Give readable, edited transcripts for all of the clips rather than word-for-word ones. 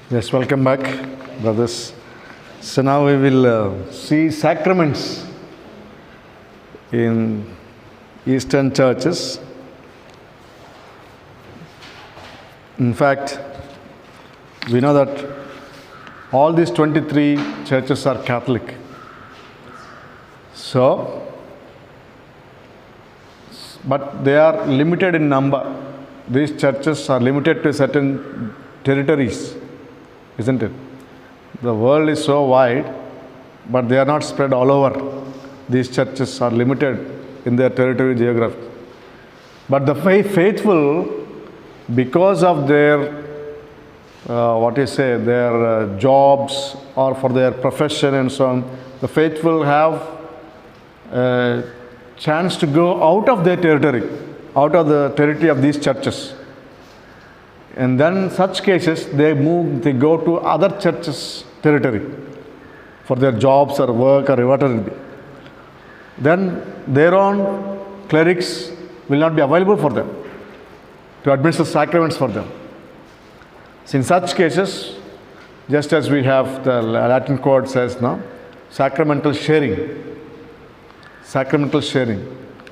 Yes, welcome back, brothers. So now we will see sacraments in Eastern churches. In fact, we know that all these 23 churches are Catholic. But they are limited in number. These churches are limited to certain territories, isn't it? The world is so wide, but they are not spread all over. These churches are limited in their territory geography. But the faithful, because of their their jobs or for their profession and so on, the faithful have a chance to go out of their territory, out of the territory of these churches. And then in such cases, they go to other churches' territory for their jobs or work or whatever it be. Then their own clerics will not be available for them to administer sacraments for them. So in such cases, just as we have the Latin code says now, sacramental sharing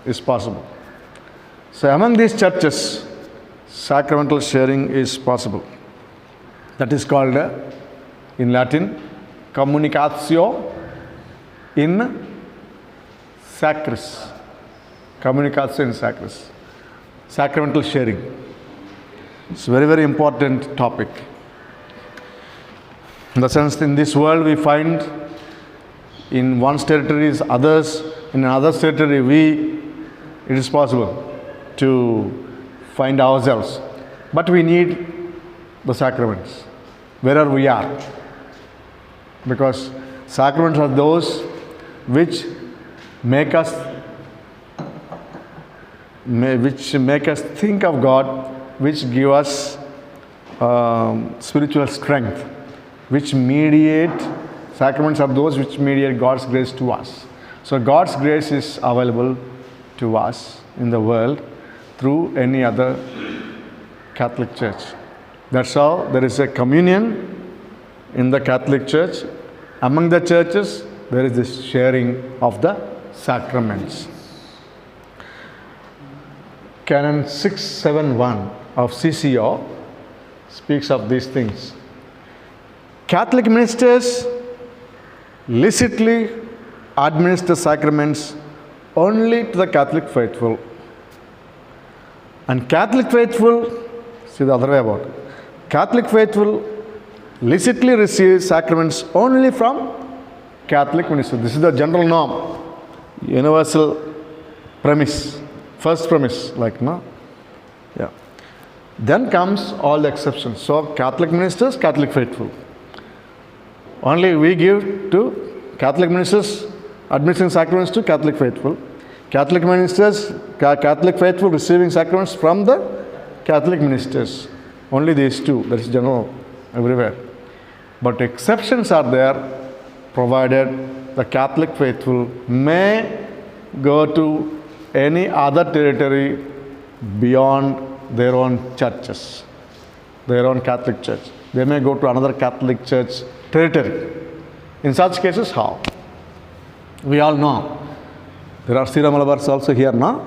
is possible. So among these churches, sacramental sharing is possible. That is called in Latin communicatio in sacris. Communicatio in sacris. Sacramental sharing. It's a very, very important topic. In the sense, in this world we find in one's territories others, in another territory it is possible to find ourselves. But we need the sacraments wherever we are. Because sacraments are those which make us think of God, which give us spiritual strength, which mediate, sacraments are those which mediate God's grace to us. So God's grace is available to us in the world through any other Catholic Church. That's how there is a communion in the Catholic Church. Among the churches, there is this sharing of the sacraments. Canon 671 of CCO speaks of these things. Catholic ministers licitly administer sacraments only to the Catholic faithful. And Catholic faithful, see the other way about it. Catholic faithful licitly receive sacraments only from Catholic ministers. This is the general norm, universal premise, first premise, Yeah. Then comes all the exceptions. So Catholic ministers, Catholic faithful. Only we give to Catholic ministers administering sacraments to Catholic faithful. Catholic ministers, Catholic faithful receiving sacraments from the Catholic ministers. Only these two. That is general everywhere. But exceptions are there, provided the Catholic faithful may go to any other territory beyond their own churches, their own Catholic church. They may go to another Catholic church territory. In such cases, how? We all know. There are Syro Malabars also here, no?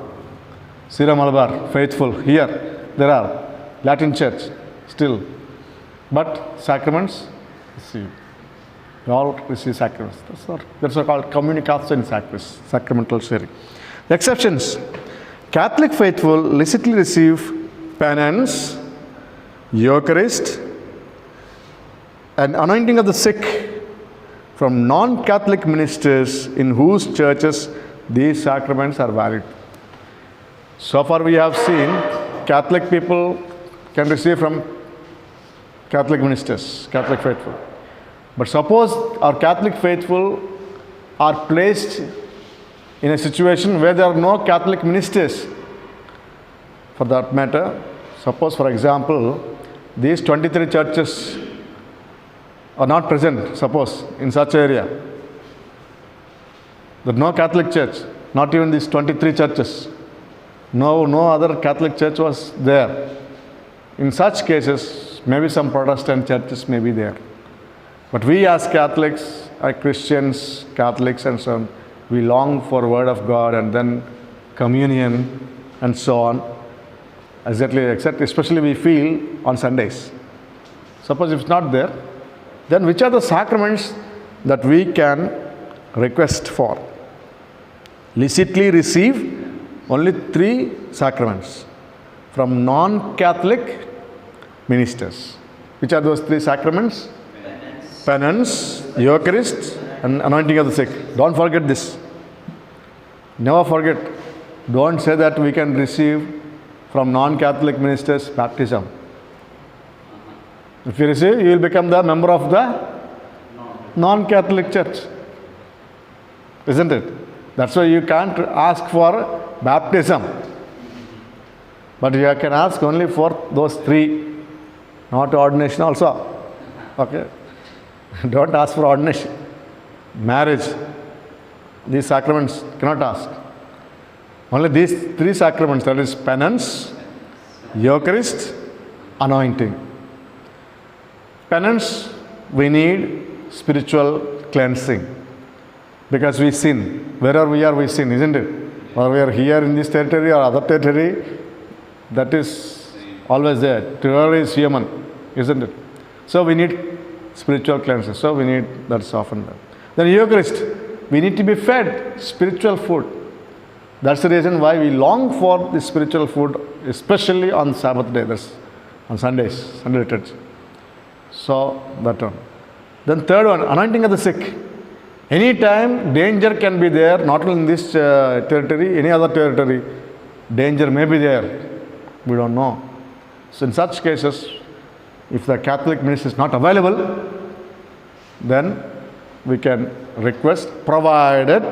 Syro Malabar, faithful, here. There are Latin church, still. But sacraments, receive. We all receive sacraments. That's called communicatio in sacris, sacramental sharing. Exceptions. Catholic faithful licitly receive penance, Eucharist, and anointing of the sick from non-Catholic ministers in whose churches these sacraments are valid. So far we have seen Catholic people can receive from Catholic ministers, Catholic faithful. But suppose our Catholic faithful are placed in a situation where there are no Catholic ministers. For that matter, suppose for example, these 23 churches are not present, suppose, in such area. There is no Catholic church, not even these 23 churches. No other Catholic church was there. In such cases, Maybe some Protestant churches may be there. But we as Catholics, Christians, Catholics and so on, we long for Word of God and then communion and so on. Exactly, especially we feel on Sundays. Suppose if it's not there, then which are the sacraments that we can request for? Licitly receive only 3 sacraments from non-Catholic ministers. Which are those 3 sacraments? Penance, Eucharist, and anointing of the sick. Don't forget this. Never forget. Don't say that we can receive from non-Catholic ministers baptism. If you receive, you will become the member of the non-Catholic church. Isn't it? That's why you can't ask for baptism. But you can ask only for those 3. Not ordination also. Okay? Don't ask for ordination. Marriage. These sacraments cannot ask. Only these 3 sacraments, that is penance, Eucharist, anointing. Penance, we need spiritual cleansing. Because we sin. Wherever we are, we sin, isn't it? Or we are here in this territory or other territory, that is always there. Territory is human, isn't it? So we need spiritual cleansing. So we need, that's often done. Then Eucharist, we need to be fed spiritual food. That's the reason why we long for the spiritual food, especially on Sabbath day, that's on Sundays, Sunday church. So that one. Then third one, anointing of the sick. Anytime danger can be there, not only in this territory, any other territory, danger may be there. We don't know. So in such cases, if the Catholic minister is not available, then we can request, provided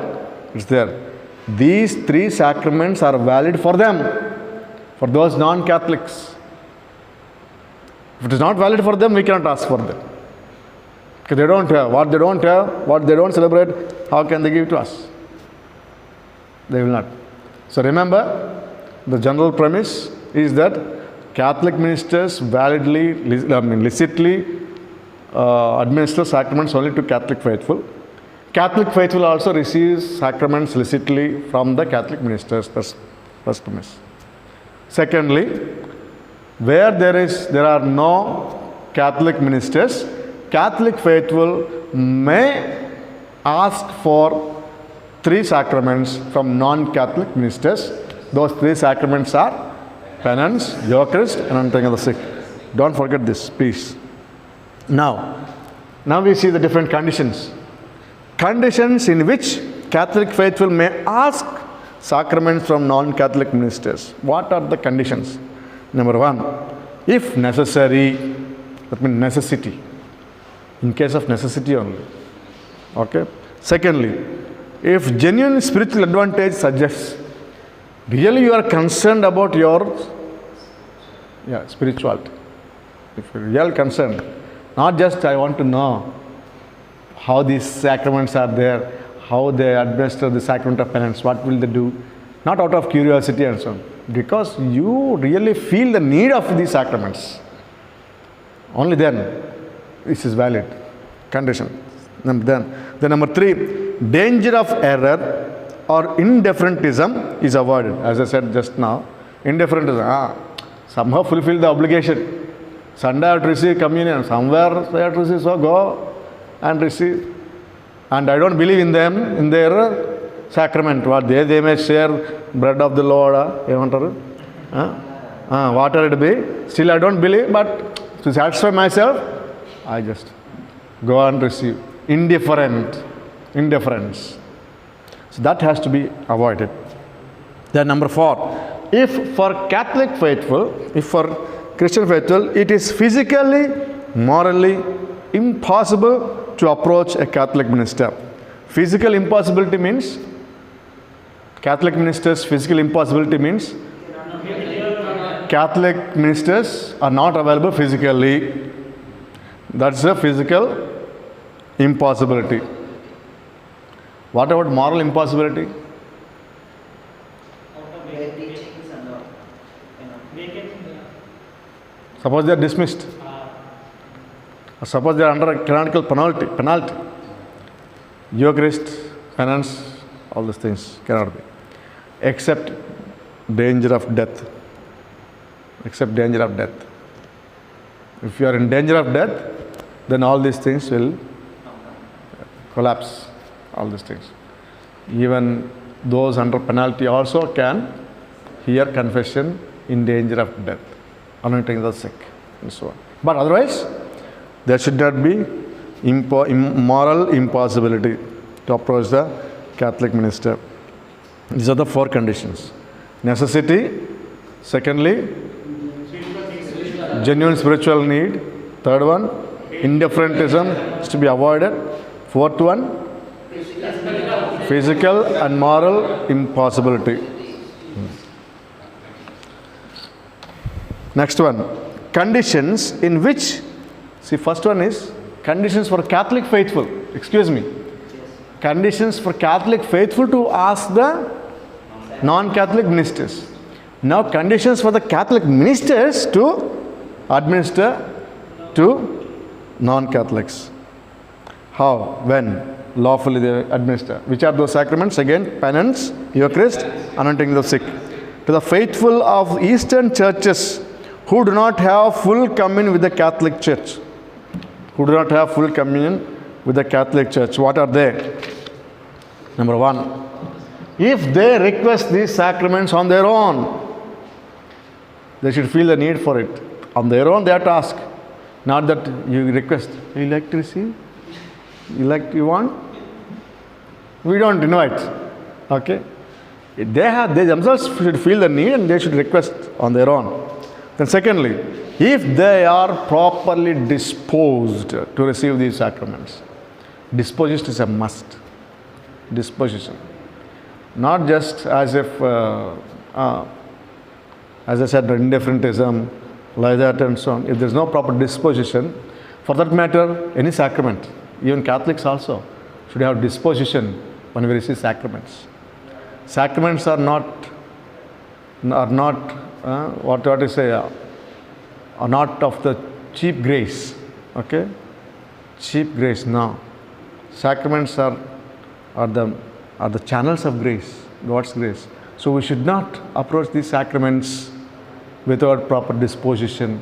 it's there. These 3 sacraments are valid for them, for those non-Catholics. If it is not valid for them, we cannot ask for them. Because they don't have. What they don't have, what they don't celebrate, how can they give to us? They will not. So remember, the general premise is that Catholic ministers validly, licitly administer sacraments only to Catholic faithful. Catholic faithful also receives sacraments licitly from the Catholic ministers. That's first premise. Secondly, where there are no Catholic ministers, Catholic faithful may ask for 3 sacraments from non-Catholic ministers. Those 3 sacraments are penance, Eucharist, and anointing of the sick. Don't forget this, please. Now we see the different conditions. Conditions in which Catholic faithful may ask sacraments from non-Catholic ministers. What are the conditions? Number 1, if necessary, that means necessity. In case of necessity only. Okay. Secondly, if genuine spiritual advantage suggests, really you are concerned about your spirituality. If you're real concerned, not just I want to know how these sacraments are there, how they administer the sacrament of penance, what will they do, not out of curiosity and so on, because you really feel the need of these sacraments. Only then this is valid condition. Then number 3, danger of error or indifferentism is avoided. As I said just now, indifferentism, somehow fulfill the obligation. Sunday I have to receive communion, somewhere I have to receive, so go and receive. And I don't believe in them, in their sacrament. What they may share bread of the Lord, whatever it be. Still I don't believe, but to satisfy myself, I just go and receive. Indifference. So that has to be avoided. Then number 4, if for Catholic faithful, if for Christian faithful, it is physically, morally impossible to approach a Catholic minister. Physical impossibility means, Catholic ministers' physical impossibility means, Catholic ministers are not available physically. That's a physical impossibility. What about moral impossibility? Suppose they are dismissed. Suppose they are under a canonical penalty. Eucharist, penance, all these things cannot be. Except danger of death. Except danger of death. If you are in danger of death, then all these things will collapse. All these things. Even those under penalty also can hear confession in danger of death, anointing the sick, and so on. But otherwise, there should not be moral impossibility to approach the Catholic minister. These are the 4 conditions. Necessity. Secondly, genuine spiritual need. Third one, indifferentism is to be avoided. Fourth one, physical and moral impossibility. Next one, conditions in which, see, first one is conditions for Catholic faithful. Excuse me. Conditions for Catholic faithful to ask the non-Catholic ministers. Now conditions for the Catholic ministers to administer to non-Catholics. How? When? Lawfully they administer. Which are those sacraments? Again, penance, Eucharist, anointing the sick. To the faithful of Eastern churches who do not have full communion with the Catholic Church. Who do not have full communion with the Catholic Church. What are they? Number 1. If they request these sacraments on their own, they should feel the need for it. On their own they have to ask. Not that you request. You like to receive? You want? We don't invite. Okay? They themselves should feel the need and they should request on their own. Then secondly, if they are properly disposed to receive these sacraments. Disposition is a must. Disposition. Not just as if, as I said, indifferentism, like that and so on. If there is no proper disposition, for that matter, any sacrament, even Catholics also, should have disposition when we receive sacraments. Sacraments are not what to say, are not of the cheap grace. Okay? Cheap grace, no. Sacraments are the channels of grace, God's grace. So we should not approach these sacraments without proper disposition.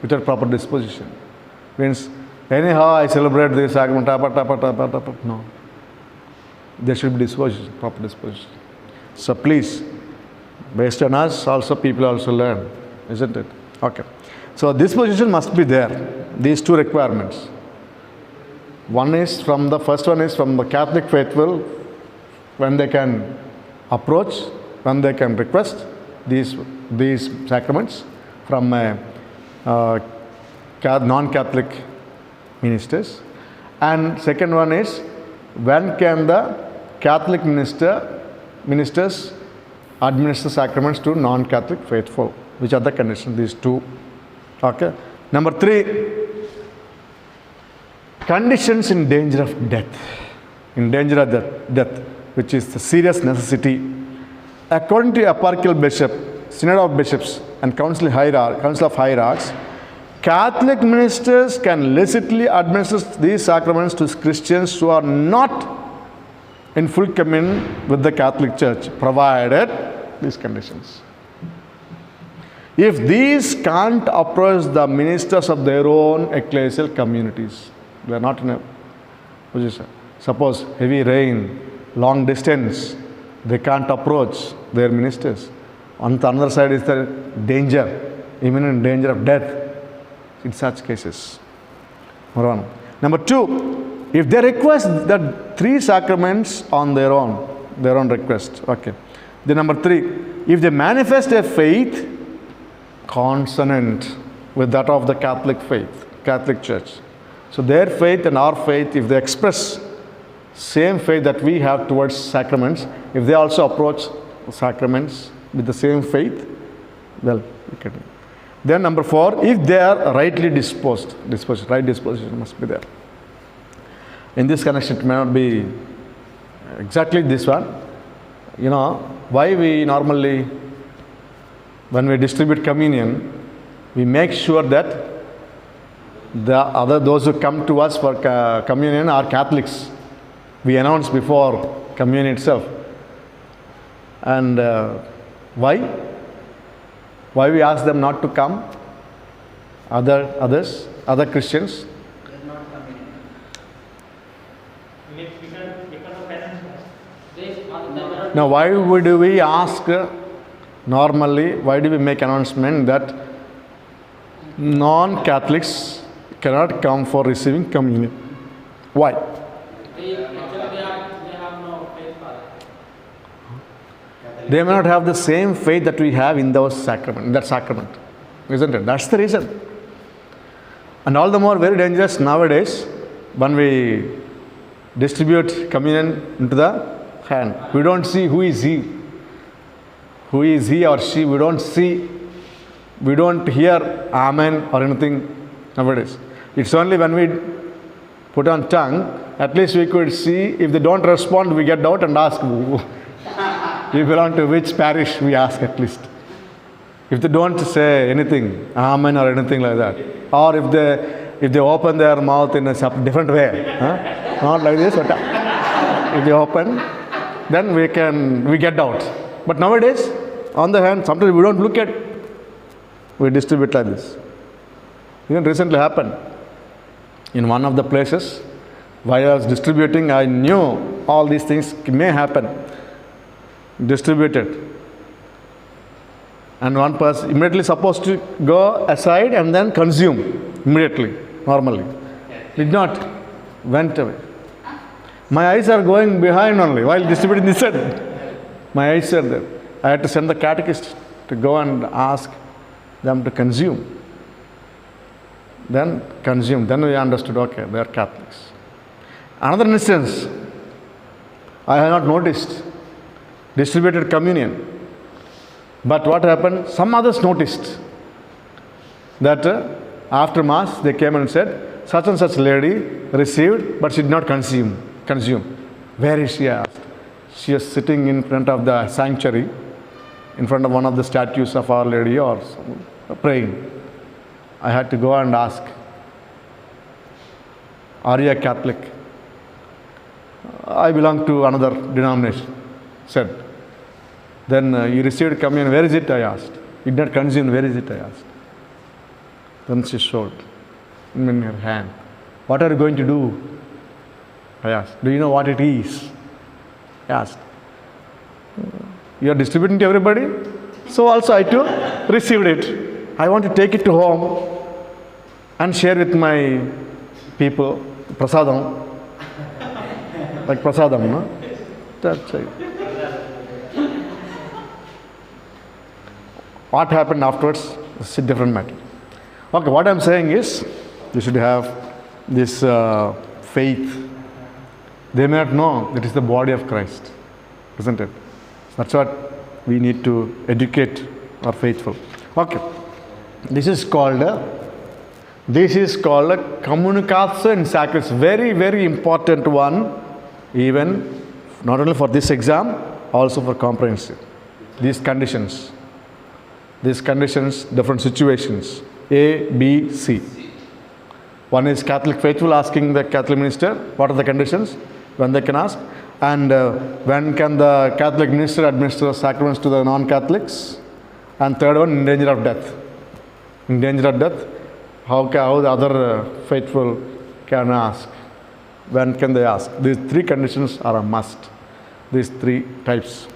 Without proper disposition. Means, anyhow I celebrate this sacrament, no. There should be disposition, proper disposition. So please, based on us, also people also learn, isn't it? Okay. So disposition must be there. These 2 requirements. First one is from the Catholic faithful, when they can approach, when they can request these sacraments from non-Catholic ministers. And second one is, when can the Catholic ministers administer sacraments to non-Catholic faithful? Which are the conditions? These 2. Okay. Number 3, conditions in danger of death. In danger of death, which is the serious necessity. According to eparchial bishop, synod of bishops, and council of hierarchs, Catholic ministers can licitly administer these sacraments to Christians who are not in full communion with the Catholic Church, provided these conditions. If these can't approach the ministers of their own ecclesial communities, they are not in a position. Suppose heavy rain, long distance, they can't approach their ministers. On the other side is the danger, imminent danger of death in such cases. Number 2, if they request the 3 sacraments on their own request. Okay. Then number 3, if they manifest a faith consonant with that of the Catholic faith, Catholic Church. So their faith and our faith, if they express same faith that we have towards sacraments, if they also approach sacraments with the same faith, well, we can. Then number 4, if they are rightly disposed, right disposition must be there. In this connection, it may not be exactly this one. You know, why we normally, when we distribute communion, we make sure that those who come to us for communion are Catholics. We announce before communion itself. And why? Why we ask them not to come? Other Christians? They're not coming. Because of penance. Now, why would we ask normally? Why do we make announcement that non-Catholics cannot come for receiving communion? Why? They have no faith, Father. They may not have the same faith that we have in that sacrament, isn't it? That's the reason. And all the more very dangerous nowadays when we distribute communion into the hand. We don't see who is he or she. We don't see, we don't hear amen or anything nowadays. It's only when we put on tongue, at least we could see. If they don't respond, we get out and ask, you belong to which parish, we ask at least. If they don't say anything, amen or anything like that, or if they open their mouth in a different way, not like this, but if they open, then we get out. But nowadays, on the hand, sometimes we don't look at, we distribute like this. Even recently happened. In one of the places, while I was distributing, I knew all these things may happen. Distributed. And one person immediately supposed to go aside and then consume immediately, normally. Did not. Went away. My eyes are going behind only while distributing this side. My eyes are there. I had to send the catechist to go and ask them to consume. Then consume. Then we understood, okay, they are Catholics. Another instance, I have not noticed. Distributed communion. But what happened? Some others noticed that after Mass, they came and said, such and such lady received, but she did not consume. Where is she? I asked. She is sitting in front of the sanctuary, in front of one of the statues of Our Lady or praying. I had to go and ask, are you a Catholic? I belong to another denomination. Said. Then you received communion. Where is it? I asked. You did not consume. Where is it? I asked. Then she showed in her hand. What are you going to do? I asked. Do you know what it is? I asked. You are distributing to everybody? So also I too received it. I want to take it to home and share with my people. Prasadam. Like prasadam, no? That's it. What happened afterwards is a different matter. Okay, what I'm saying is, you should have this faith. They may not know that it's the body of Christ, isn't it? That's what we need to educate our faithful. Okay, this is called a communicatio in sacris. Very, very important one, even not only for this exam, also for comprehensive. These conditions, different situations, A, B, C. One is Catholic faithful asking the Catholic minister, what are the conditions when they can ask, and when can the Catholic minister administer sacraments to the non-Catholics, and third one, in danger of death. In danger of death, how the other faithful can ask, when can they ask. These three conditions are a must, these three types.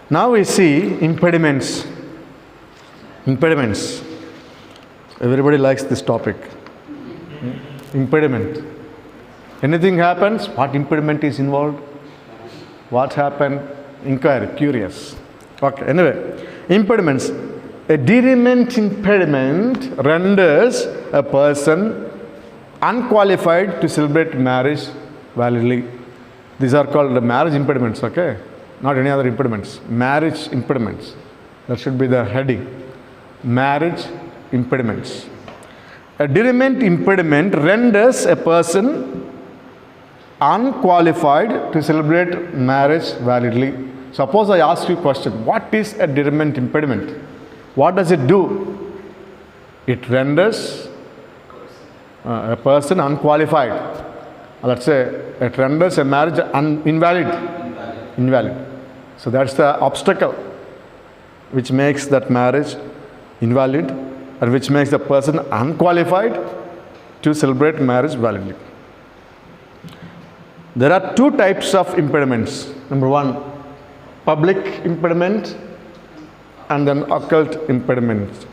Now we see impediments. Impediments. Everybody likes this topic. Impediment. Anything happens, what impediment is involved? What happened? Inquiry, curious. Okay, anyway, impediments. A derailment impediment renders a person unqualified to celebrate marriage validly. These are called the marriage impediments, okay? Not any other impediments. Marriage impediments. That should be the heading. Marriage impediments. A derailment impediment renders a person unqualified to celebrate marriage validly. Suppose I ask you a question, what is a derailment impediment? What does it do? It renders a person unqualified, let's say it renders a marriage invalid. So that's the obstacle which makes that marriage invalid, and which makes the person unqualified to celebrate marriage validly. There are two types of impediments. Number one, public impediment, and then occult impediment.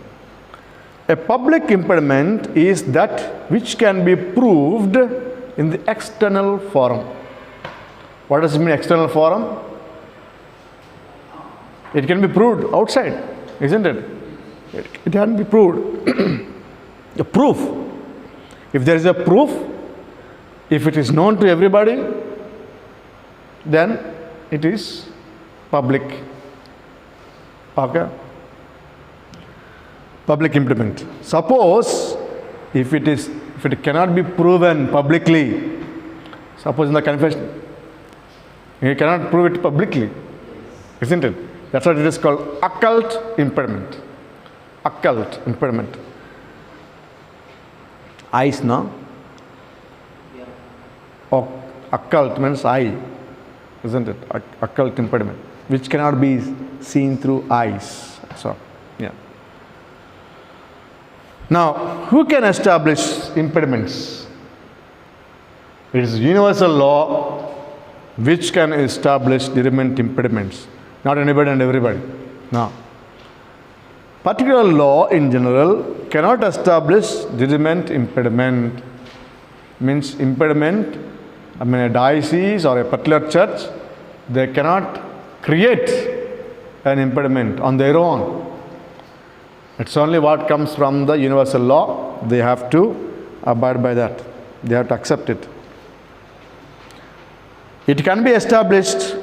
A public impediment is that which can be proved in the external forum. What does it mean, external forum? It can be proved outside, isn't it? It can be proved. A proof. If there is a proof, if it is known to everybody, then it is public. Okay? Public impediment. Suppose if it cannot be proven publicly, suppose in the confession, you cannot prove it publicly, isn't it? That's what it is called, occult impediment. Occult impediment. Eyes, no? Occult means eye, isn't it? Occult impediment, which cannot be seen through eyes. So, yeah. Now, who can establish impediments? It is universal law which can establish dirimant impediments. Not anybody and everybody. No. Particular law in general cannot establish dirimant impediment. Means impediment, a diocese or a particular church, they cannot create an impediment on their own. It's only what comes from the universal law. They have to abide by that. They have to accept it. It can be established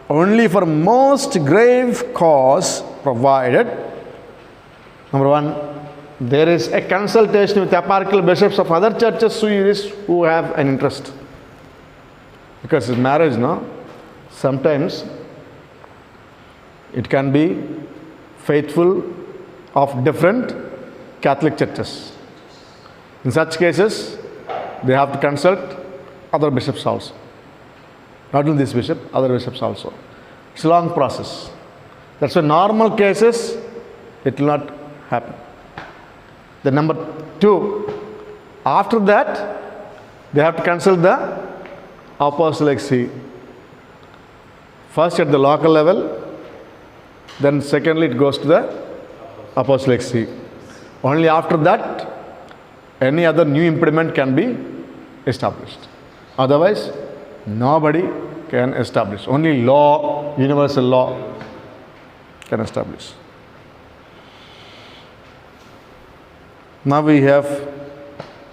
only for most grave cause, provided, number one, there is a consultation with eparchical bishops of other churches who have an interest. Because in marriage, no, sometimes it can be faithful of different Catholic churches. In such cases, they have to consult other bishops also. Not only this bishop, other bishops also. It's a long process. That's why normal cases, it will not happen. The number two, after that, they have to consult the apostolic see. First at the local level, then secondly it goes to the apostolic see. Only after that, any other new impediment can be established. Otherwise, nobody can establish. Only law, universal law, can establish. Now we have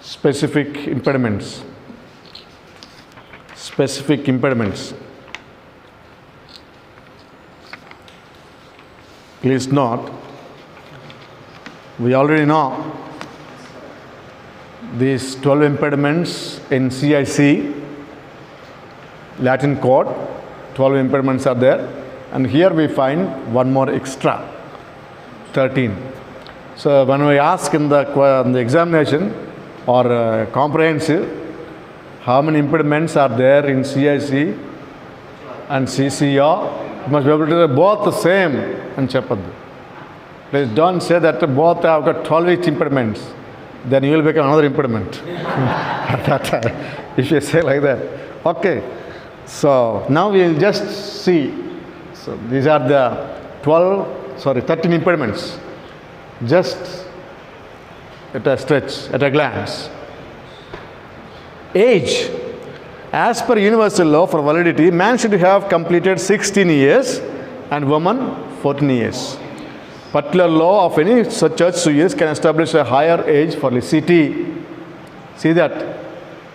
specific impediments. Specific impediments. Please note, we already know these 12 impediments in CIC, Latin code, 12 impediments are there, and here we find one more extra, 13. So when we ask in the examination or comprehensive, how many impediments are there in CIC and CCR, you must be able to say both the same and chepadu. Please don't say that both have got 12 each impediments, then you will become another impediment. If you say like that. Okay. So now we will just see. So these are the 13 impediments. Just at a stretch, at a glance. Age. As per universal law for validity, man should have completed 16 years and woman 14 years. Particular law of any such church years can establish a higher age for licity. See that?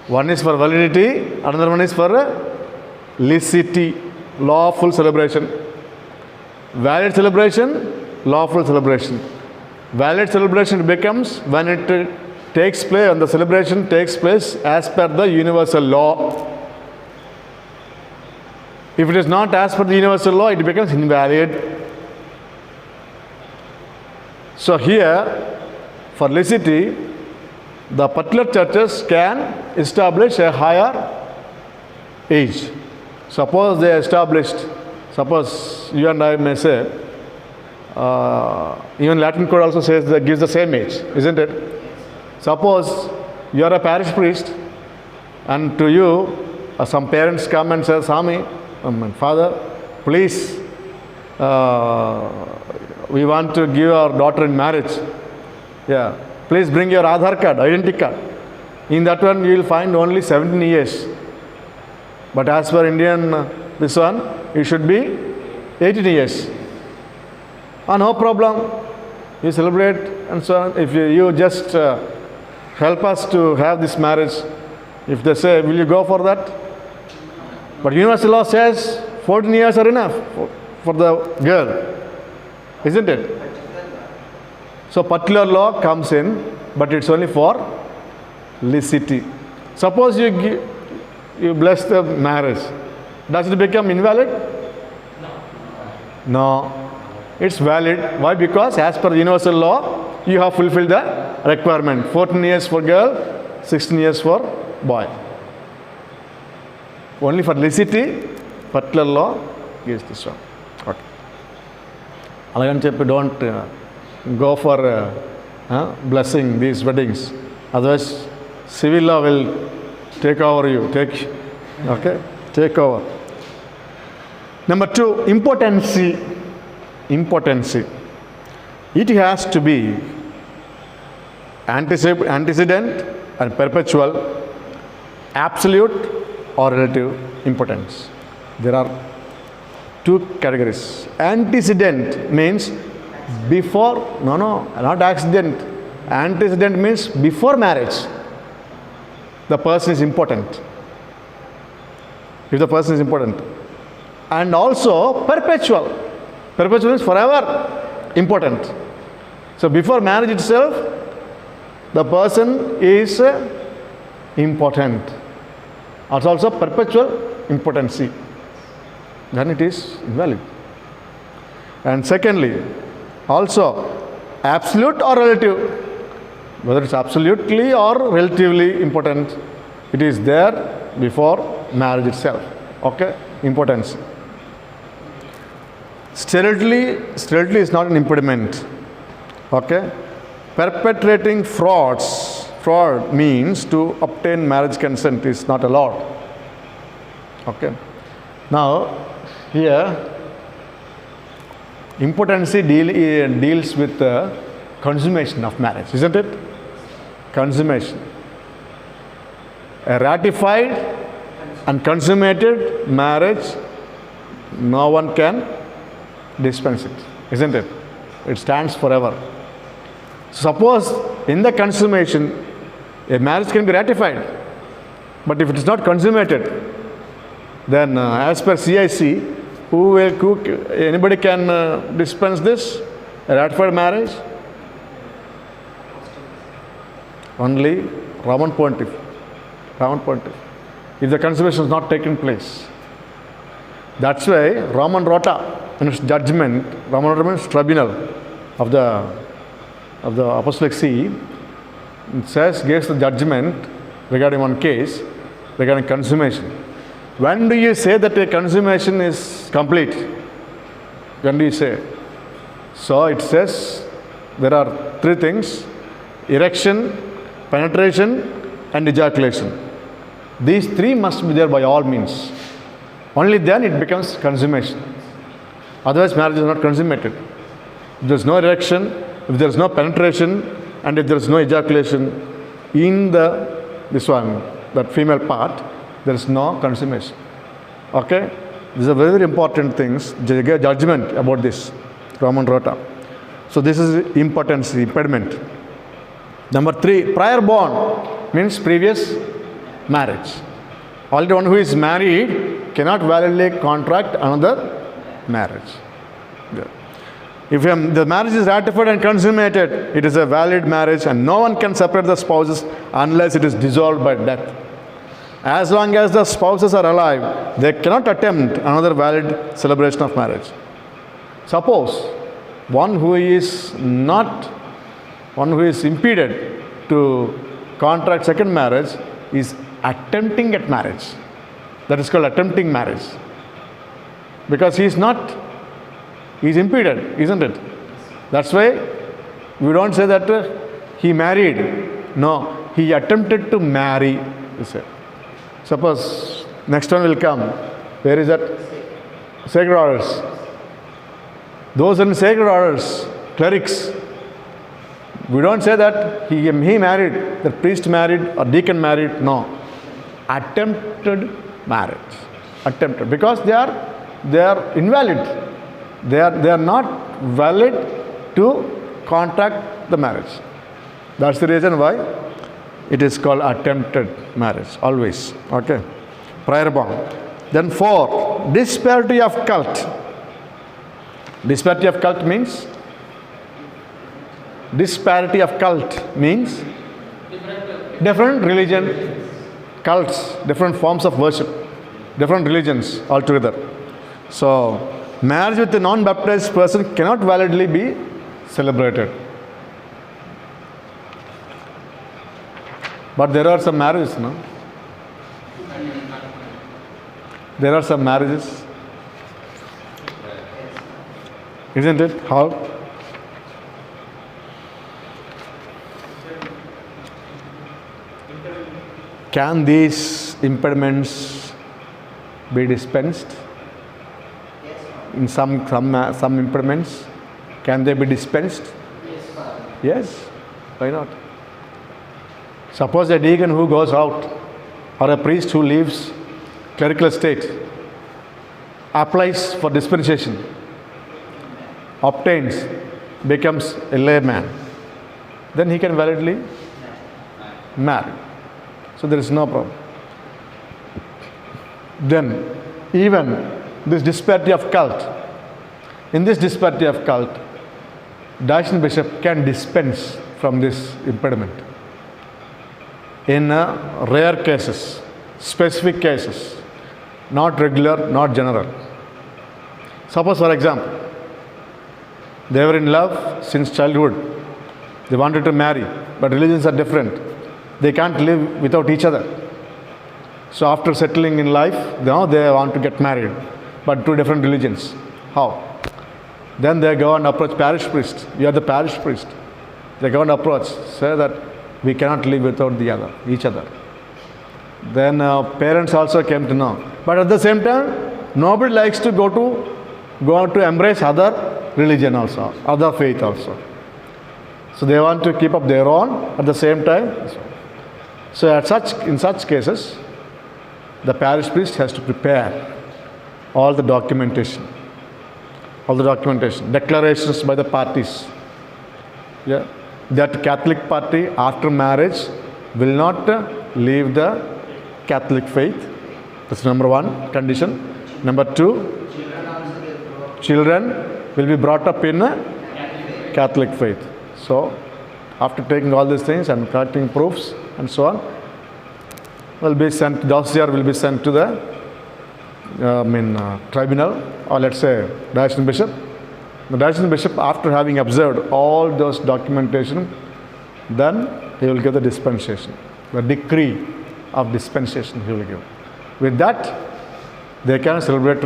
One is for validity, another one is for licity, lawful celebration. Valid celebration, lawful celebration. Valid celebration becomes when it takes place, and the celebration takes place as per the universal law. If it is not as per the universal law, it becomes invalid. So here, for licity, the particular churches can establish a higher age. Suppose they established, suppose you and I may say, even Latin code also says that gives the same age, isn't it? Suppose you are a parish priest, and to you, some parents come and say, Swami, Father, please, we want to give our daughter in marriage. Yeah, please bring your Aadhaar card, identity card. In that one, you will find only 17 years. But as per Indian, this one, it should be 18 years. No problem. You celebrate and so on. If you just help us to have this marriage, if they say, will you go for that? But universal law says 14 years are enough for the girl, isn't it? So particular law comes in, but it's only for licity. Suppose you bless the marriage, does it become invalid? No. It's valid. Why? Because as per the universal law, you have fulfilled the requirement. 14 years for girl, 16 years for boy. Only for licity, particular law gives this one. Okay. Alagani cheppi don't go for blessing these weddings. Otherwise, civil law will take over you. Take over. Number 2, impotency. Impotency. It has to be antecedent and perpetual, absolute or relative impotence. There are 2 categories. Antecedent means before, not accident. Antecedent means before marriage, the person is impotent. If the person is impotent. And also perpetual. Perpetual means forever impotent. So before marriage itself, the person is impotent. It's also perpetual impotency. Then it is invalid. And secondly, also absolute or relative. Whether it's absolutely or relatively impotent, it is there before marriage itself. Okay? Impotence. Sterility is not an impediment. Okay? Perpetrating fraud means to obtain marriage consent is not allowed. Okay? Now, here, impotency deals with the consummation of marriage, isn't it? Consummation. A ratified and consummated marriage, no one can dispense it, isn't it? It stands forever. Suppose in the consummation, a marriage can be ratified, but if it is not consummated, then as per CIC, anybody can dispense this, a ratified marriage? Only Roman Pontiff. If the consummation is not taken place. That's why Roman Rota, in its judgment, Roman Rota means tribunal of the Apostolic See, it gives the judgment regarding one case, regarding consummation. When do you say that a consummation is complete? When do you say? So it says there are 3 things: erection, penetration, and ejaculation. These 3 must be there by all means. Only then it becomes consummation. Otherwise, marriage is not consummated. If there is no erection, if there is no penetration, and if there is no ejaculation in that female part, there is no consummation. Okay? These are very, very important things. Judgment about this, Roman Rota. So this is impotency, impediment. Number 3, prior bond means previous marriage. Already one who is married cannot validly contract another marriage. Yeah. If the marriage is ratified and consummated, it is a valid marriage and no one can separate the spouses unless it is dissolved by death. As long as the spouses are alive, they cannot attempt another valid celebration of marriage. Suppose one who is impeded to contract second marriage is attempting at marriage. That is called attempting marriage. Because he is impeded, isn't it? That's why we don't say that he married. No, he attempted to marry, we say. Suppose next one will come. Where is that? Sacred orders. Those in sacred orders, clerics, we don't say that he married, the priest married or deacon married. No. Attempted marriage. Attempted. Because they are invalid. They are not valid to contract the marriage. That's the reason why it is called attempted marriage. Always. Okay. Prior bond. Then 4. Disparity of cult. Disparity of cult means different religion, cults, different forms of worship, different religions altogether. So, marriage with a non-baptized person cannot validly be celebrated. But there are some marriages, no? There are some marriages. Isn't it? How? Can these impediments be dispensed? In some impediments, can they be dispensed? Yes. Why not? Suppose a deacon who goes out or a priest who leaves clerical state applies for dispensation, obtains, becomes a layman, then he can validly marry. So there is no problem. Then even this disparity of cult, in this disparity of cult, diocesan bishop can dispense from this impediment. In rare cases, specific cases, not regular, not general. Suppose, for example, they were in love since childhood. They wanted to marry, but religions are different. They can't live without each other. So after settling in life, now they want to get married, but two different religions. How? Then they go and approach parish priest. You are the parish priest. They go and approach, say that we cannot live without each other. Then parents also came to know. But at the same time, nobody likes to go out to embrace other religion also, other faith also. So they want to keep up their own at the same time. So in such cases, the parish priest has to prepare all the documentation, declarations by the parties. Yeah. That Catholic party after marriage will not leave the Catholic faith. That's number one condition. Number two, children will be brought up in Catholic faith. So, after taking all these things and collecting proofs and so on, dossier will be sent to the tribunal, or let's say diocesan bishop. The diocesan bishop, after having observed all those documentation, then he will give the dispensation, the decree of dispensation he will give. With that, they can celebrate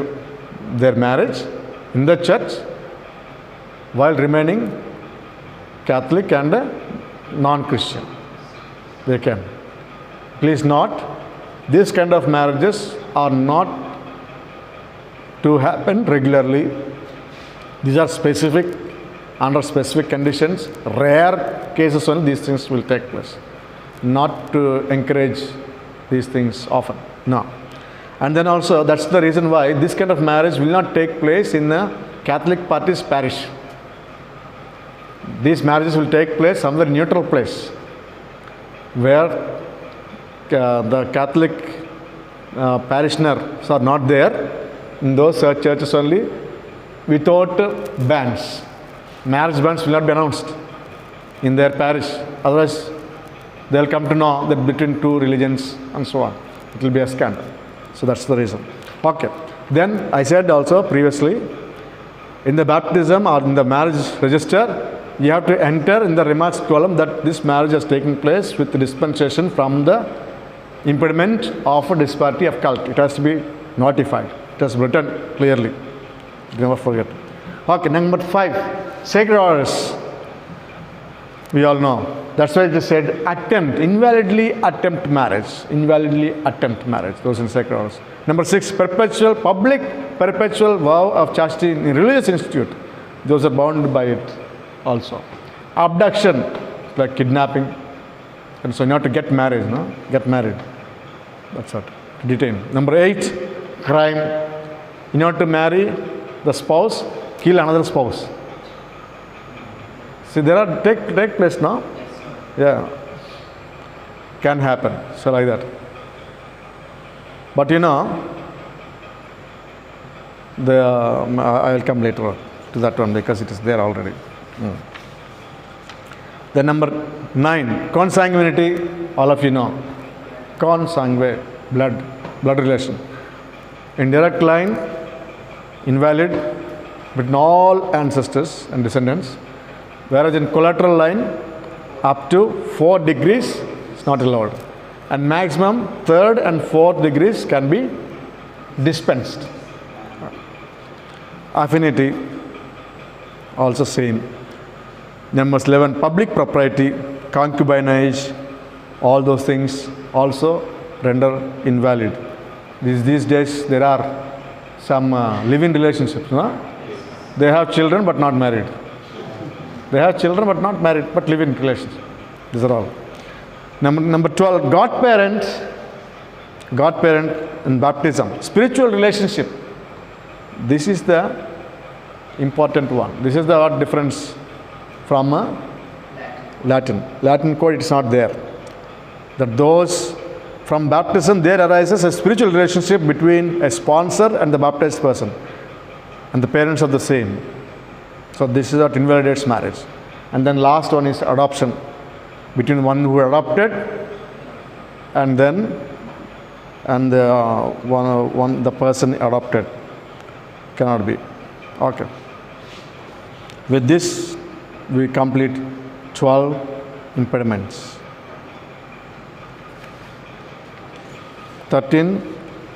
their marriage in the church while remaining Catholic and non-Christian. They can. Please note, these kind of marriages are not to happen regularly. These are specific, under specific conditions, rare cases only these things will take place. Not to encourage these things often. No. And then also, that's the reason why this kind of marriage will not take place in a Catholic party's parish. These marriages will take place somewhere neutral place, where the Catholic parishioners are not there. In those churches only, without bans. Marriage bans will not be announced in their parish. Otherwise, they will come to know that between two religions and so on. It will be a scandal. So that's the reason. Okay. Then I said also previously, in the baptism or in the marriage register, you have to enter in the remarks column that this marriage has taken place with dispensation from the impediment of a disparity of cult. It has to be notified. It has written clearly. Never forget. Okay, number 5, sacred orders. We all know. That's why it is said attempt, invalidly attempt marriage. Invalidly attempt marriage. Those in sacred orders. Number 6, public perpetual vow of chastity in religious institute. Those are bound by it also. Abduction, like kidnapping. And so you have to get married, no? Get married. That's what. Detain. Number 8, crime. In order to marry the spouse, kill another spouse. See, there are take place now. Yeah. Can happen. So like that. But you know, I'll come later to that one because it is there already. Then number 9, consanguinity, all of you know. Consanguine, blood relation. In direct line, invalid between all ancestors and descendants. Whereas in collateral line, up to 4 degrees is not allowed. And maximum 3rd and 4th degrees can be dispensed. Affinity, also same. Number 11, public propriety, concubinage, all those things also render invalid. These days there are some live-in relationships. No? They have children but not married. They have children but not married, but live in relations. These are all. Number 12, godparent in baptism. Spiritual relationship. This is the important one. This is the what difference from Latin. Latin code, it's not there. That those from baptism, there arises a spiritual relationship between a sponsor and the baptized person. And the parents are the same. So this is what invalidates marriage. And then last one is adoption. Between one who adopted and then the person adopted. Cannot be. Okay. With this, we complete 12 impediments. 13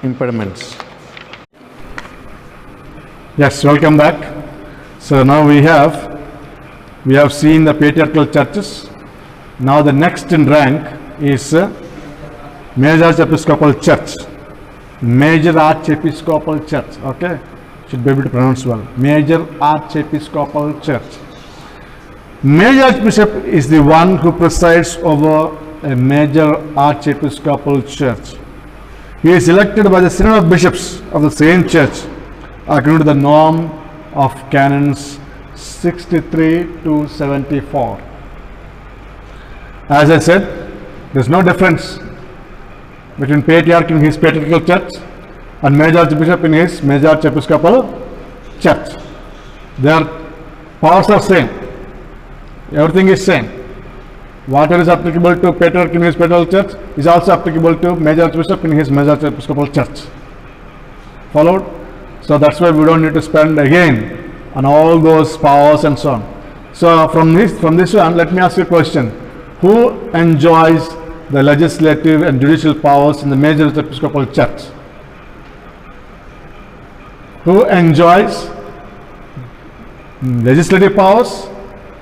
impediments. Yes, welcome back. So now we have seen the patriarchal churches. Now the next in rank is Major Archiepiscopal Church. Major Archiepiscopal Church. Okay, should be able to pronounce well. Major Archiepiscopal Church. Major Archbishop is the one who presides over a major Archiepiscopal Church. He is elected by the Synod of Bishops of the same church according to the norm of Canons 63 to 74. As I said, there is no difference between Patriarch in his patriarchal church and Major Archbishop in his Major Archiepiscopal Church. Their powers are same. Everything is same. Whatever is applicable to Patriarch in his patriarchal church is also applicable to Major Archbishop in his Major Archiepiscopal Church. Followed? So that's why we don't need to spend again on all those powers and so on. So from this one, let me ask you a question. Who enjoys the legislative and judicial powers in the Major Archiepiscopal Church? Who enjoys legislative powers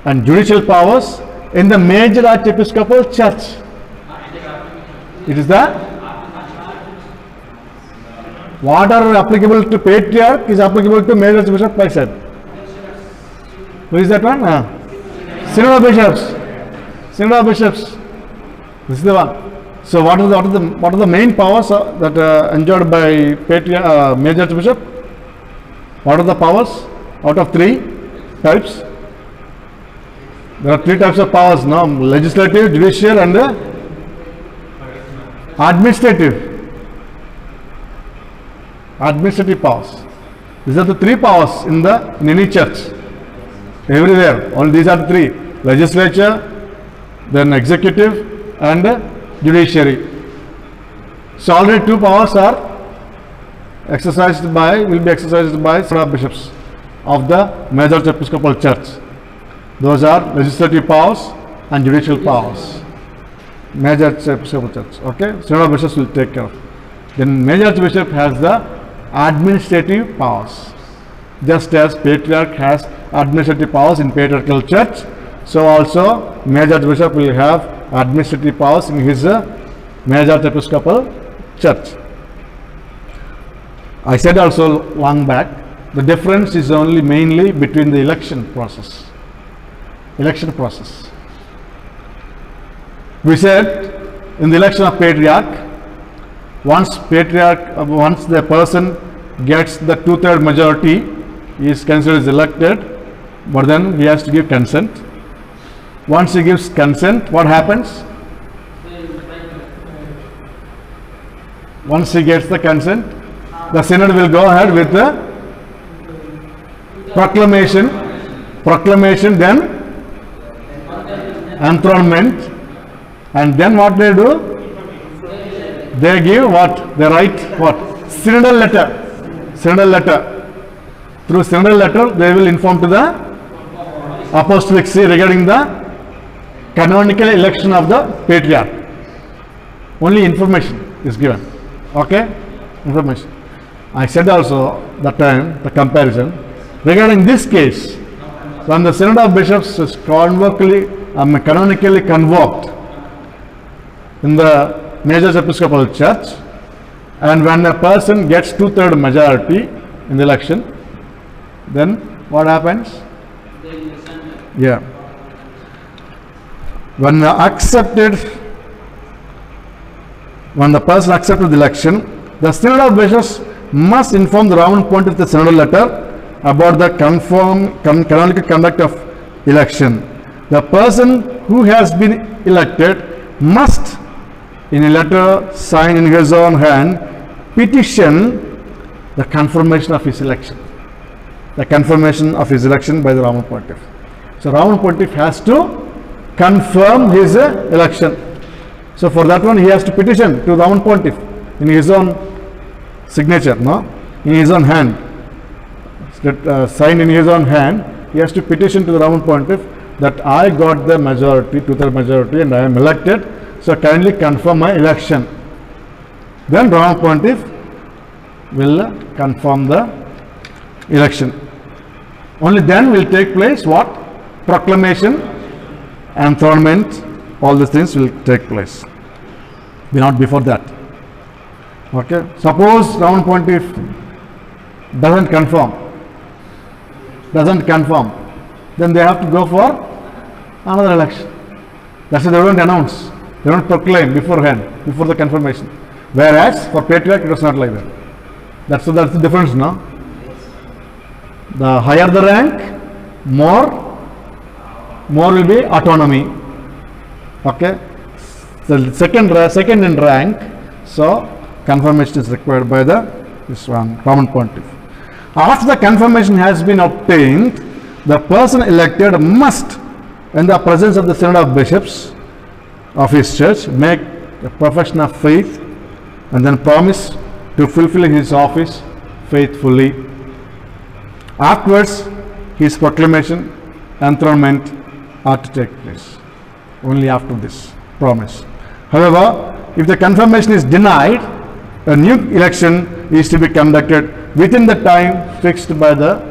and judicial powers in the Major Archiepiscopal Church? It is the what are applicable to Patriarch is applicable to Major Archbishop, like I said. Who is that one? Synod of Bishops. Synod of Bishops. This is the one. So what are the main powers that are enjoyed by Major Archbishop? What are the powers out of 3 types? There are 3 types of powers now: legislative, judicial, and administrative. Administrative powers. These are the 3 powers in any church. Everywhere. All these are the 3: legislature, then executive, and judiciary. So already 2 powers are will be exercised by Synod of Bishops of the Major Episcopal Church. Those are legislative powers and judicial powers. Major Episcopal Church. Okay, Synod of Bishops will take care of. Then Major Archbishop has the administrative powers. Just as Patriarch has administrative powers in Patriarchal Church, so also Major Archbishop will have administrative powers in his Major Episcopal Church. I said also long back, the difference is only mainly between the election process. Election process. We said in the election of Patriarch, once the person gets the 2/3 majority, he is considered as elected, but then he has to give consent. Once he gives consent, what happens? Once he gets the consent, the synod will go ahead with the proclamation, then enthronement, and then what they do? They give what? They write what? Synodal letter. Synodal letter. Through synodal letter, they will inform to the apostolic see regarding the canonical election of the Patriarch. Only information is given. Okay? Information. I said also that time, the comparison. Regarding this case, when the Synod of Bishops is canonically convoked in the Major Episcopal Church, and when a person gets 2/3 majority in the election, then what happens? Yeah. When the person accepted the election, the Synod of Bishops must inform the Roman Pontiff the synodal letter about the canonical conduct of election. The person who has been elected must, in a letter signed in his own hand, petition the confirmation of his election. The confirmation of his election by the Roman Pontiff. So Roman Pontiff has to confirm his election. So for that one he has to petition to Roman Pontiff in his own signature, no? In his own hand. Signed in his own hand, he has to petition to the Roman Pontiff that I got the majority, 2/3 majority, and I am elected, so kindly confirm my election. Then Roman Pontiff will confirm the election. Only then will take place what? Proclamation, enthronement, all these things will take place. Not before that. Okay. Suppose Roman Pontiff doesn't confirm, then they have to go for another election. That's why they don't announce, they don't proclaim beforehand, before the confirmation. Whereas for Patriarch it was not like that. That's the difference, no? The higher the rank, more will be autonomy. Okay. So second in rank, so confirmation is required by this one Roman Pontiff. After the confirmation has been obtained, the person elected must, in the presence of the Synod of Bishops of his church, make a profession of faith and then promise to fulfill his office faithfully. Afterwards, his proclamation, enthronement are to take place. Only after this promise. However, if the confirmation is denied, a new election is to be conducted within the time fixed by the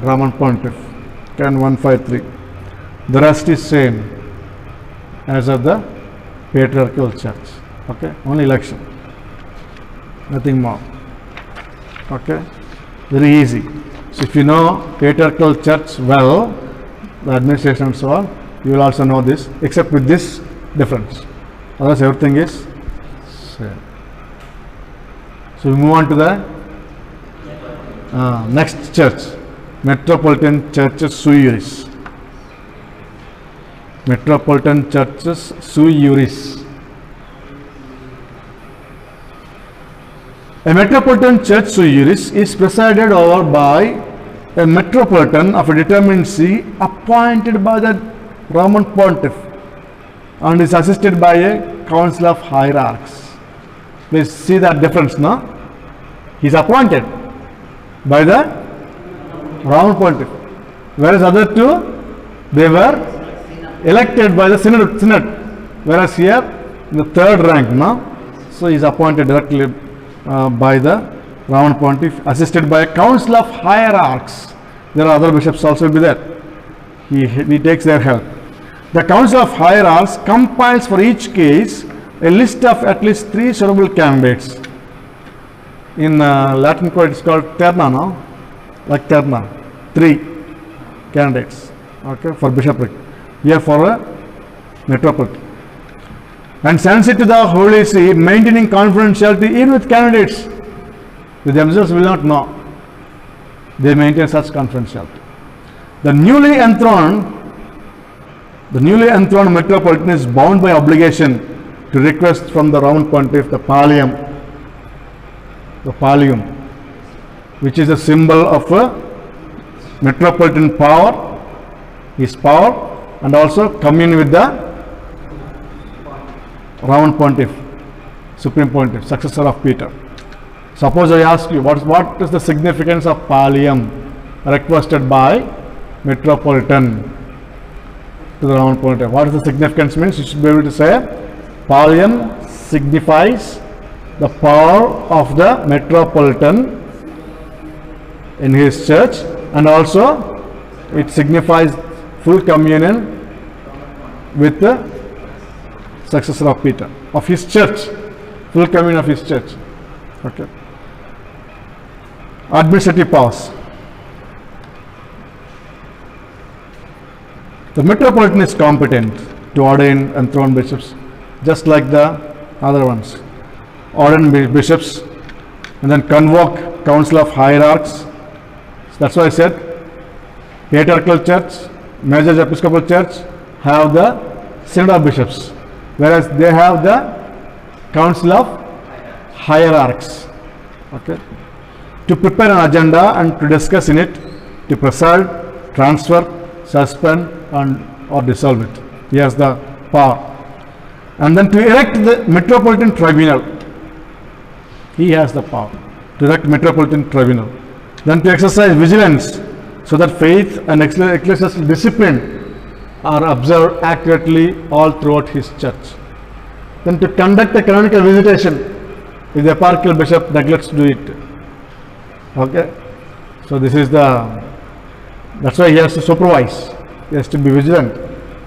Roman Pontiff. Can 153. The rest is same as of the Patriarchal Church. Okay, only election, nothing more. Okay, very easy. So if you know Patriarchal Church well, the administration and so on, you will also know this, except with this difference. Otherwise everything is same. So we move on to the next church, Metropolitan Churches sui juris. Metropolitan Churches sui juris. A metropolitan church sui juris is presided over by a metropolitan of a determined see appointed by the Roman Pontiff and is assisted by a council of hierarchs. Please see that difference, no? He is appointed by the Roman Pontiff, whereas other two They were elected by the synod. Whereas here, the third rank now, so he is appointed directly by the Roman Pontiff, assisted by a council of hierarchs. There are other bishops also will be there. He takes their help. The council of hierarchs compiles for each case a list of at least 3 suitable candidates. In Latin code, it's called terna, no? Like terna, 3 candidates, okay, for bishopric. Here for a metropolitan. And sends it to the Holy See, maintaining confidentiality even with candidates. The themselves will not know. They maintain such confidentiality. The newly enthroned metropolitan is bound by obligation to request from the Roman Pontiff the pallium, which is a symbol of a metropolitan power, his power, and also commune with the Roman Pontiff, Supreme Pontiff, successor of Peter. Suppose I ask you, what is the significance of pallium requested by metropolitan to the Roman Pontiff? What is the significance means? You should be able to say pallium signifies the power of the metropolitan in his church, and also it signifies full communion with the successor of Peter, of his church, full communion of his church. Okay. Administrative powers. The metropolitan is competent to ordain and enthrone bishops, just like the other ones. Ordain bishops and then convoke council of hierarchs. So that's why I said patriarchal church, major episcopal church have the synod of bishops, whereas they have the council of hierarchs. Okay. To prepare an agenda and to discuss in it, to preside, transfer, suspend and or dissolve it. He has the power. And then to elect the metropolitan tribunal. He has the power to elect metropolitan tribunal. Then to exercise vigilance so that faith and ecclesiastical discipline are observed accurately all throughout his church. Then to conduct a canonical visitation if the eparchial bishop neglects to do it. Okay. So this is that's why he has to supervise. He has to be vigilant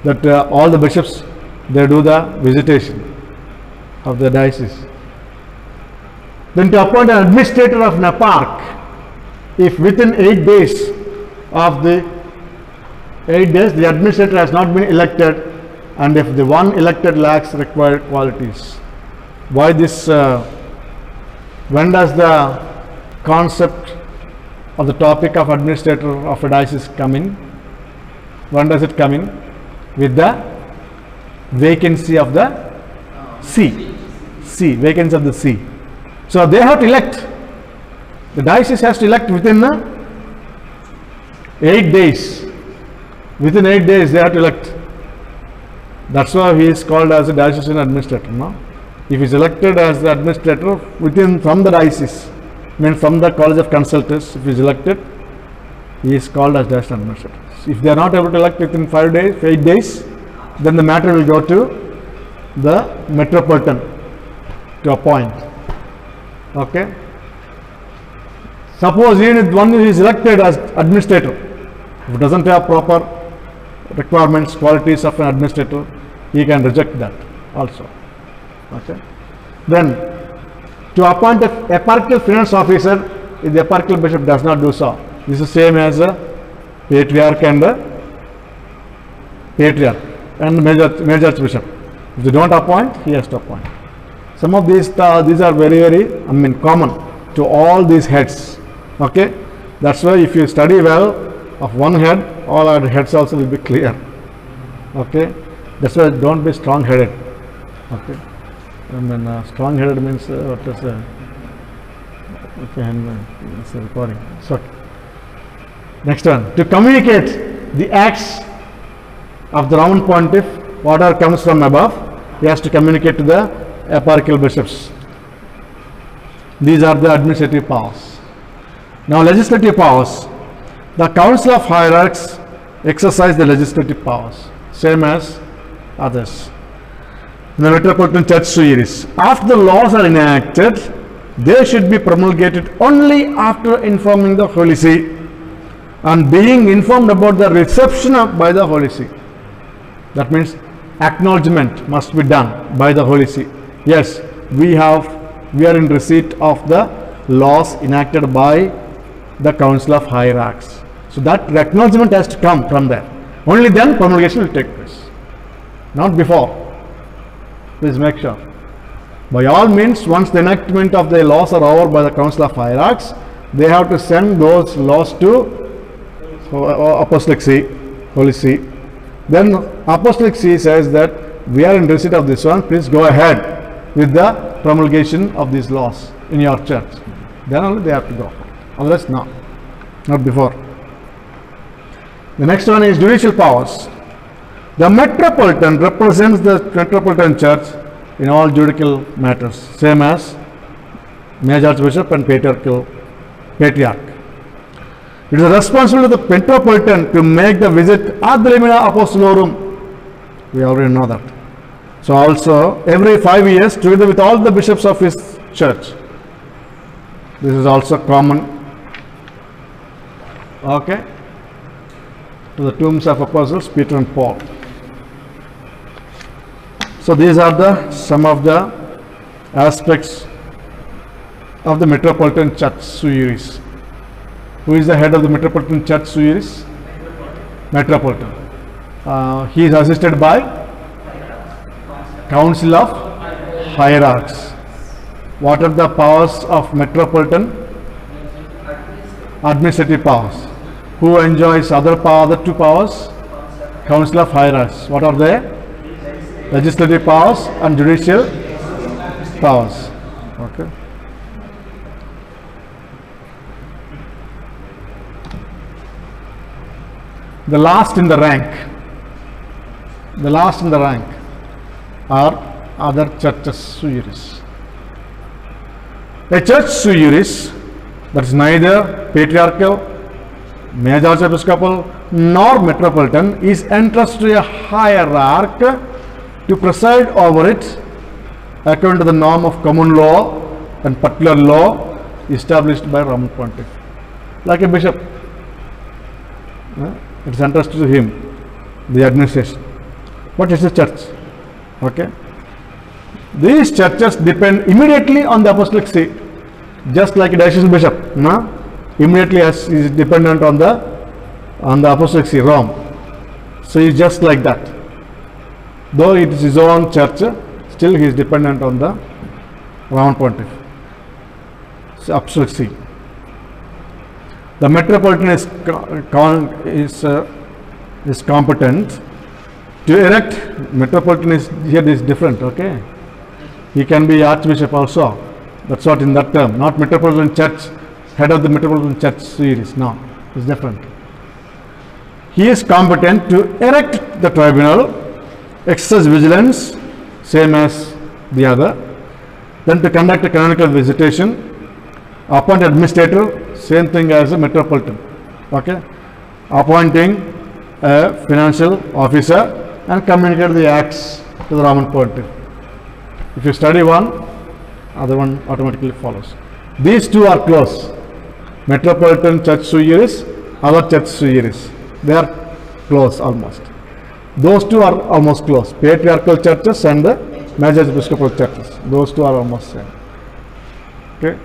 that all the bishops, they do the visitation of the diocese. Then to appoint an administrator of an eparch, if within 8 days of the the administrator has not been elected, and if the one elected lacks required qualities. Why this? When does the concept of the topic of administrator of a diocese come in? When does it come in? With the vacancy of the see, vacancy of the see. So they have to elect. The diocese has to elect within 8 days. Within 8 days they have to elect. That's why he is called as a diocesan administrator. No? If he is elected as the administrator from the diocese, means from the College of Consultors, if he is elected, he is called as diocesan administrator. If they are not able to elect within 8 days, then the matter will go to the metropolitan to appoint. Okay. Suppose even if one is elected as administrator, if it doesn't have proper requirements, qualities of an administrator, he can reject that also. Okay. Then to appoint a eparchial finance officer, if the eparchial bishop does not do so, this is same as a patriarch and the major archbishop. If they don't appoint, he has to appoint. Some of these are very common to all these heads. Okay, that's why if you study well of one head, all our heads also will be clear. Okay, that's why don't be strong-headed. Okay, strong-headed means what is it's a recording. So next one, to communicate the acts of the Roman Pontiff, whatever comes from above, he has to communicate to the eparchial bishops. These are the administrative powers. Now legislative powers. The council of hierarchs exercise the legislative powers, same as others. In the Metropolitan Church sui juris, after the laws are enacted, they should be promulgated only after informing the Holy See and being informed about the reception by the Holy See. That means acknowledgement must be done by the Holy See. Yes, we are in receipt of the laws enacted by the Council of Hierarchs. So that acknowledgement has to come from there. Only then promulgation will take place, not before. Please make sure. By all means, once the enactment of the laws are over by the Council of Hierarchs, they have to send those laws to Apostolic See, Holy See. Then Apostolic See says that we are in receipt of this one, please go ahead with the promulgation of these laws in your church. Then only they have to go. Otherwise, no, not before. The next one is judicial powers. The Metropolitan represents the Metropolitan Church in all judicial matters, same as Major Archbishop and Patriarch. It is the responsibility of the Metropolitan to make the visit ad limina apostolorum. We already know that. So also every 5 years, together with all the bishops of his church. This is also common. Okay. To the tombs of apostles Peter and Paul. So these are some of the aspects of the Metropolitan Church sui juris. Who is the head of the Metropolitan Church sui juris? Metropolitan. He is assisted by Council of Hierarchs. What are the powers of Metropolitan? Administrative powers. Who enjoys other two powers? Council of Hierarchs. What are they? Legislative powers and judicial powers. Okay. The last in the rank are other churches sui juris. A church sui juris that is neither patriarchal, major archiepiscopal nor metropolitan is entrusted to a hierarch to preside over it according to the norm of common law and particular law established by Roman Pontiff. Like a bishop, it is entrusted to him, the administration. But it's a church. Okay. These churches depend immediately on the Apostolic See, just like a diocesan bishop. No? Immediately is dependent on the Apostolic See, Rome. So he is just like that. Though it is his own church, still he is dependent on the Roman Pontiff. So Apostolic See. The Metropolitan is competent to erect. Metropolitan is different. Okay, he can be Archbishop also. That's what in that term. Not Metropolitan Church, head of the Metropolitan Church series. No, it's different. He is competent to erect the tribunal, exercise vigilance, same as the other. Then to conduct a canonical visitation, appoint administrator, same thing as a metropolitan. Okay, appointing a financial officer and communicate the acts to the Roman Pontiff. If you study one, other one automatically follows. These two are close. Metropolitan Church sui juris, other church sui juris. They are close almost. Those two are almost close. Patriarchal churches and the major episcopal churches. Those two are almost same. Okay.